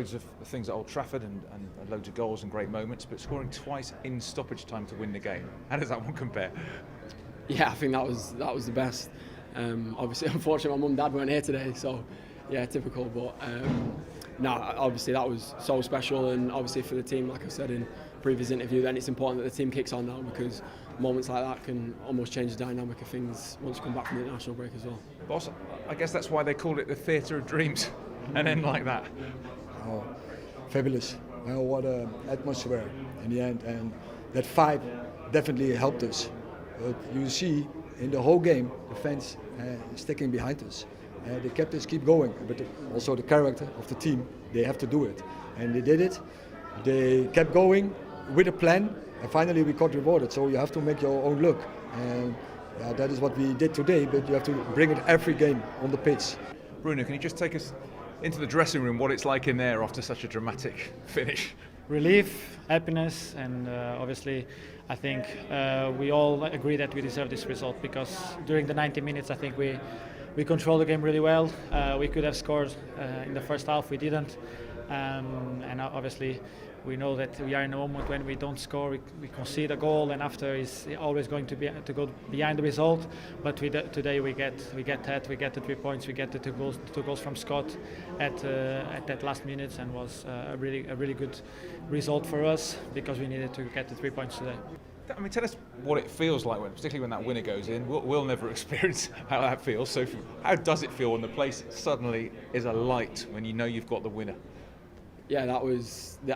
Loads of things at Old Trafford and loads of goals and great moments, but scoring twice in stoppage time to win the game. How does that one compare? Yeah, I think that was the best. Obviously, unfortunately, my mum and dad weren't here today, so yeah, typical. But no, obviously that was so special, and obviously for the team, like I said in previous interview, then it's important that the team kicks on now, because moments like that can almost change the dynamic of things once you come back from the international break as well. Boss, I guess that's why they called it the theatre of dreams, and end like that. Oh, fabulous. Well, what an atmosphere in the end, and that vibe definitely helped us. But you see in the whole game the fans sticking behind us. They kept us keep going, but also the character of the team, they have to do it. And they did it. They kept going with a plan, and finally we got rewarded. So you have to make your own look. And that is what we did today, but you have to bring it every game on the pitch. Bruno, can you just take us into the dressing room, what it's like in there after such a dramatic finish? Relief, happiness, and obviously I think we all agree that we deserve this result, because during the 90 minutes I think we controlled the game really well. We could have scored in the first half, we didn't, and obviously we know that we are in a moment when we don't score, we concede a goal, and after is always going to go behind the result. But today we get the 3 points, we get the two goals from Scott at that last minutes, and was a really good result for us, because we needed to get the 3 points today. I mean, tell us what it feels like, particularly when that winner goes in. We'll never experience how that feels. So how does it feel when the place suddenly is alight when you know you've got the winner? Yeah,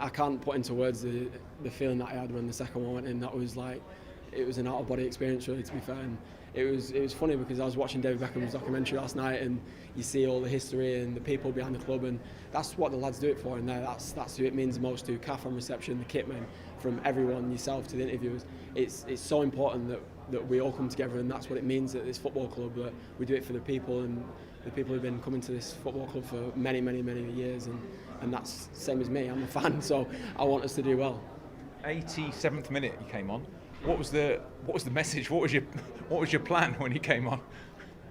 I can't put into words the feeling that I had when the second one went in. That was like, it was an out of body experience, really, to be fair. And it was funny because I was watching David Beckham's documentary last night, and you see all the history and the people behind the club, and that's what the lads do it for. And that's who it means most to. Kath on reception, the kitmen, from everyone, yourself to the interviewers. It's so important that we all come together, and that's what it means at this football club, that we do it for the people, and the people who've been coming to this football club for many years, and that's the same as me. I'm a fan, so I want us to do well. 87th minute you came on. What was the message? What was your plan when you came on?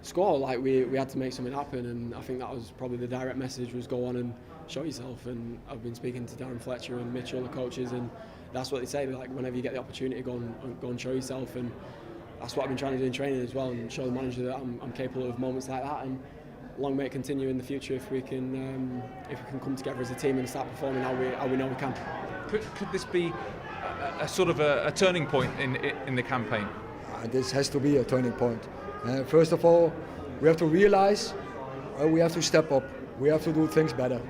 Score, like we had to make something happen, and I think that was probably the direct message, was go on and show yourself. And I've been speaking to Darren Fletcher and Mitchell, the coaches, and that's what they say, like whenever you get the opportunity, go and show yourself. And that's what I've been trying to do in training as well, and show the manager that I'm capable of moments like that, and long may it continue in the future if we can come together as a team and start performing how we know we can. Could this be a sort of a turning point in the campaign? This has to be a turning point. First of all, we have to realize we have to step up. We have to do things better,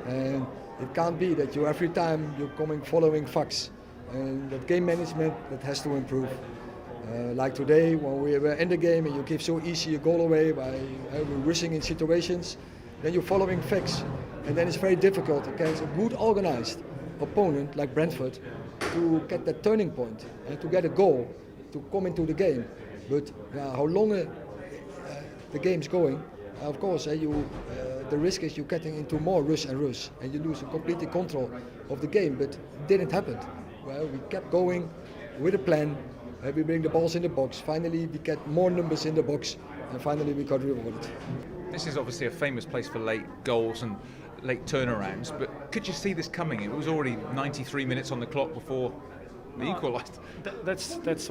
and it can't be that every time you're following facts. And that game management, that has to improve. Like today, when we were in the game and you give so easy a goal away by rushing in situations, then you're following facts, and then it's very difficult against a good organized opponent like Brendford to get that turning point and to get a goal to come into the game. But how long the game's going, of course, the risk is you're getting into more rush, and you lose completely control of the game. But it didn't happen. Well, we kept going with a plan. We bring the balls in the box. Finally, we get more numbers in the box, and finally we got rewarded. This is obviously a famous place for late goals and late turnarounds, but could you see this coming? It was already 93 minutes on the clock before the equalised. That's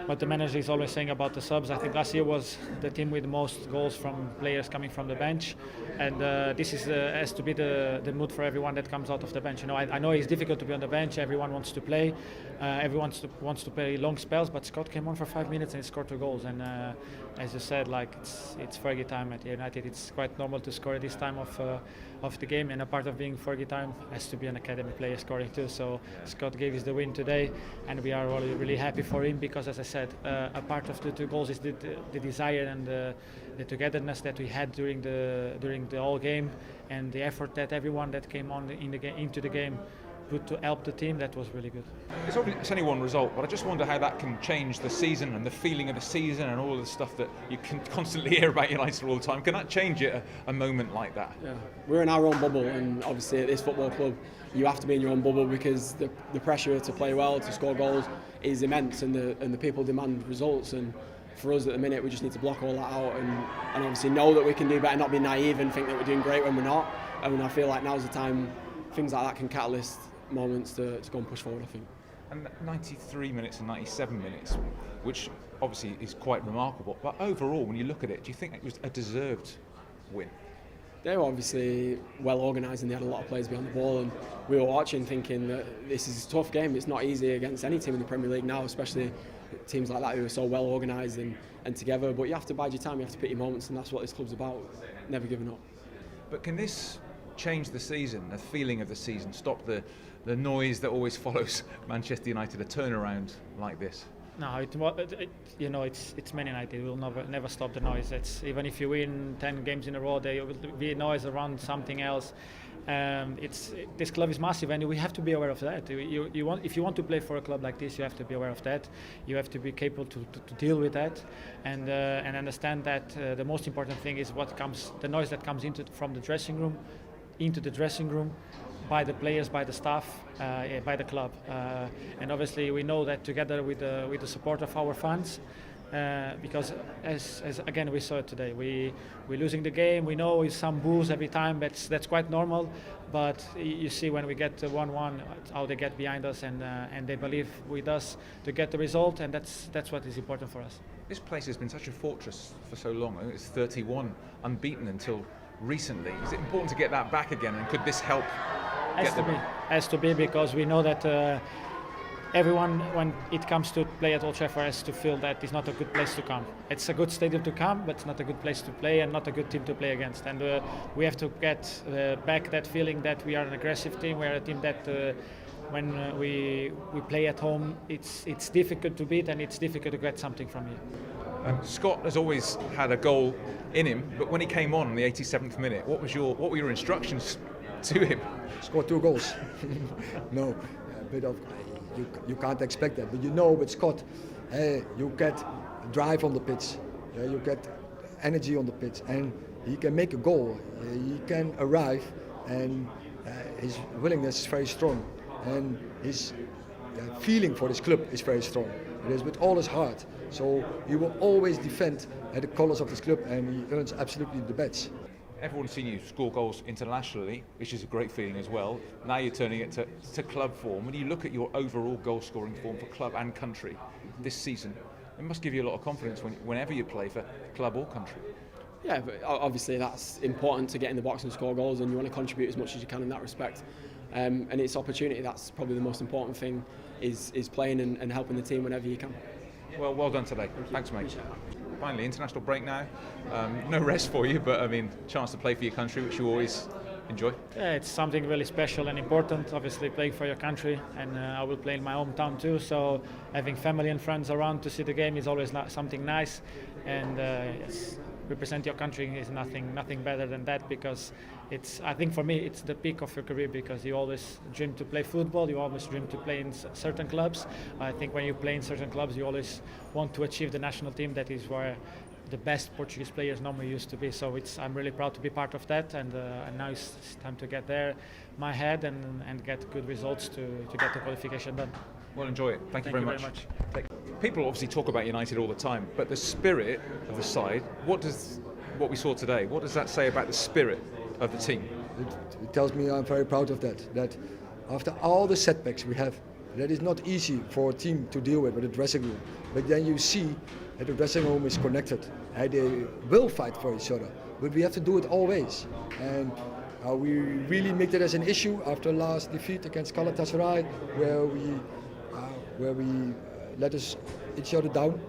what the manager is always saying about the subs. I think last year was the team with the most goals from players coming from the bench, and this has to be the mood for everyone that comes out of the bench. You know, I know it's difficult to be on the bench. Everyone wants to play, everyone wants to play long spells. But Scott came on for 5 minutes and he scored 2 goals. And as you said, like it's Fergie time at United. It's quite normal to score at this time of the game, and a part of being Fergie time has to be an academy player scoring too. So Scott gave us the win today, and we are really happy for him, because, as I said, a part of the 2 goals is the desire and the togetherness that we had during the whole game, and the effort that everyone that came on into the game put to help the team. That was really good. It's only one result, but I just wonder how that can change the season and the feeling of the season and all of the stuff that you can constantly hear about United all the time. Can that change it, a moment like that? Yeah, we're in our own bubble, and obviously at this football club you have to be in your own bubble, because the pressure to play well, to score goals is immense, and the people demand results. And for us at the minute, we just need to block all that out and obviously know that we can do better, not be naive and think that we're doing great when we're not. and I feel like now's the time things like that can catalyst moments to go and push forward, I think. And 93 minutes and 97 minutes, which obviously is quite remarkable. But overall, when you look at it, do you think it was a deserved win? They were obviously well organised and they had a lot of players behind the ball, and we were watching thinking that this is a tough game. It's not easy against any team in the Premier League now, especially teams like that who are so well organised and together. But you have to bide your time, you have to pick your moments, and that's what this club's about, never giving up. But can this change the season, the feeling of the season, stop the noise that always follows Manchester United, a turnaround like this? No, it's Man United. We'll never stop the noise. Even if you win 10 games in a row, there will be noise around something else. This club is massive, and we have to be aware of that. If you want to play for a club like this, you have to be aware of that. You have to be capable to deal with that, and understand that the most important thing is the noise that comes from the dressing room, into the dressing room, by the players, by the staff, by the club, and obviously we know that together with the support of our fans, because as again we saw it today, we're losing the game. We know it's some boos every time. That's quite normal, but you see when we get 1-1, how they get behind us and they believe with us to get the result, and that's what is important for us. This place has been such a fortress for so long. I think it's 31 unbeaten until recently. Is it important to get that back again, and could this help? Has to be, because we know that everyone, when it comes to play at Old Trafford, has to feel that it's not a good place to come. It's a good stadium to come, but it's not a good place to play and not a good team to play against. And we have to get back that feeling that we are an aggressive team. We are a team that when we play at home, it's difficult to beat and it's difficult to get something from you. Scott has always had a goal in him, but when he came on in the 87th minute, what were your instructions to him? Score 2 goals. No, a bit of you can't expect that. But you know, with Scott, you get drive on the pitch, you get energy on the pitch, and he can make a goal. He can arrive, and his willingness is very strong, and his feeling for his club is very strong. It is with all his heart. So he will always defend the colours of his club, and he earns absolutely the badge. Everyone's seen you score goals internationally, which is a great feeling as well. Now you're turning it to club form. When you look at your overall goal-scoring form for club and country this season, it must give you a lot of confidence whenever you play for club or country. Yeah, but obviously that's important to get in the box and score goals, and you want to contribute as much as you can in that respect. And it's opportunity. That's probably the most important thing, is playing and helping the team whenever you can. Well done today. Thanks, mate. Finally, international break now. No rest for you, but I mean, chance to play for your country, which you always enjoy. Yeah, it's something really special and important, obviously playing for your country, and I will play in my hometown too, so having family and friends around to see the game is always something nice, and represent your country is nothing better than that, because I think for me it's the peak of your career, because you always dream to play football, you always dream to play in certain clubs. I think when you play in certain clubs you always want to achieve the national team. That is where the best Portuguese players normally used to be, so I'm really proud to be part of that, and now it's time to get there, my head, and get good results to get the qualification done. Well, enjoy it. Thank you very much. People obviously talk about United all the time, but the spirit of the side, what we saw today, what does that say about the spirit of the team? It tells me I'm very proud of that after all the setbacks we have, that is not easy for a team to deal with the dressing room. But then you see that the dressing room is connected, and they will fight for each other. But we have to do it always. And we really make that as an issue after last defeat against Galatasaray, where we let each other down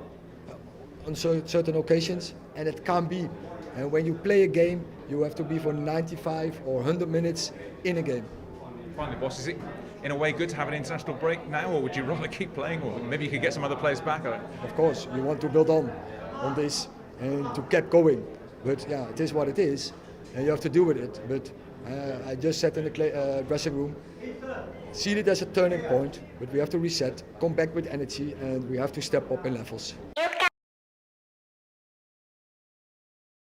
on certain occasions, and it can't be. And when you play a game, you have to be for 95 or 100 minutes in a game. Finally, boss, is it in a way good to have an international break now, or would you rather keep playing, or maybe you could get some other players back? Of course, you want to build on this and to get going. But yeah, it is what it is, and you have to deal with it. But I just said in the dressing room, see it as a turning point, but we have to reset, come back with energy, and we have to step up in levels.